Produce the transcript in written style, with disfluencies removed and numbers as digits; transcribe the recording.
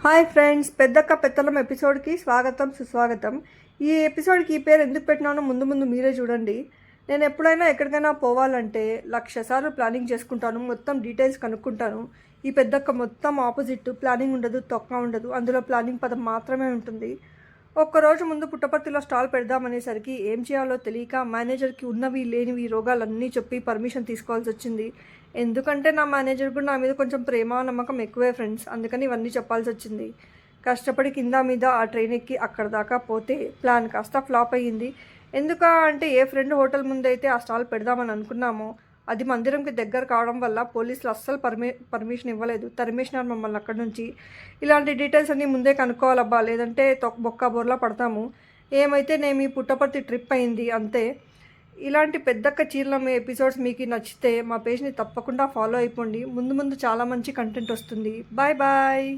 Hi friends, పెద్దక్క పెత్తలం ఎపిసోడ్కి స్వాగతం సుస్వాగతం. ఈ ఎపిసోడ్కి ఈ పేరు ఎందుకు పెట్టినానో ముందు ముందు మీరే చూడండి. నేను ఎప్పుడైనా ఎక్కడికైనా పోవాలంటే 1,00,000 సార్లు ప్లానింగ్ చేసుకుంటాను, మొత్తం డీటెయిల్స్ కనుక్కుంటాను. ఈ పెద్దక్క మొత్తం ఆపోజిట్, ప్లానింగ్ ఉండదు, తొక్క ఉండదు, అందులో ప్లానింగ్ పదం మాత్రమే ఉంటుంది. ఒక్కరోజు ముందు పుట్టపర్తిలో స్టాల్ పెడదామనేసరికి ఏం చేయాలో తెలియక మేనేజర్కి ఉన్నవి లేనివి రోగాలన్నీ చెప్పి పర్మిషన్ తీసుకోవాల్సి వచ్చింది. ఎందుకంటే నా మేనేజర్ కూడా నా మీద కొంచెం ప్రేమ నమ్మకం ఎక్కువే ఫ్రెండ్స్, అందుకని ఇవన్నీ చెప్పాల్సి వచ్చింది. కష్టపడి కింద మీద ఆ ట్రైన్ ఎక్కి అక్కడ దాకా పోతే ప్లాన్ కాస్త ఫ్లాప్ అయ్యింది. అంటే ఏ ఫ్రెండ్ హోటల్ ముందైతే ఆ స్టాల్ పెడదామని అనుకున్నామో అది మందిరంకి దగ్గర కావడం వల్ల పోలీసులు అస్సలు పర్మిషన్ ఇవ్వలేదు, తరిమేసినారు మమ్మల్ని అక్కడి నుంచి. ఇలాంటి డీటెయిల్స్ అన్నీ ముందే కనుక్కోవాలబ్బా, లేదంటే బొక్క బోర్లా పడతాము. ఏమైతే నేను ఈ పుట్టపర్తి ట్రిప్ అయింది అంతే. ఇలాంటి పెద్దక్క చీరలమ్మే ఎపిసోడ్స్ మీకు నచ్చితే మా పేజ్ని తప్పకుండా ఫాలో అయిపోండి. ముందు ముందు చాలా మంచి కంటెంట్ వస్తుంది. Bye bye.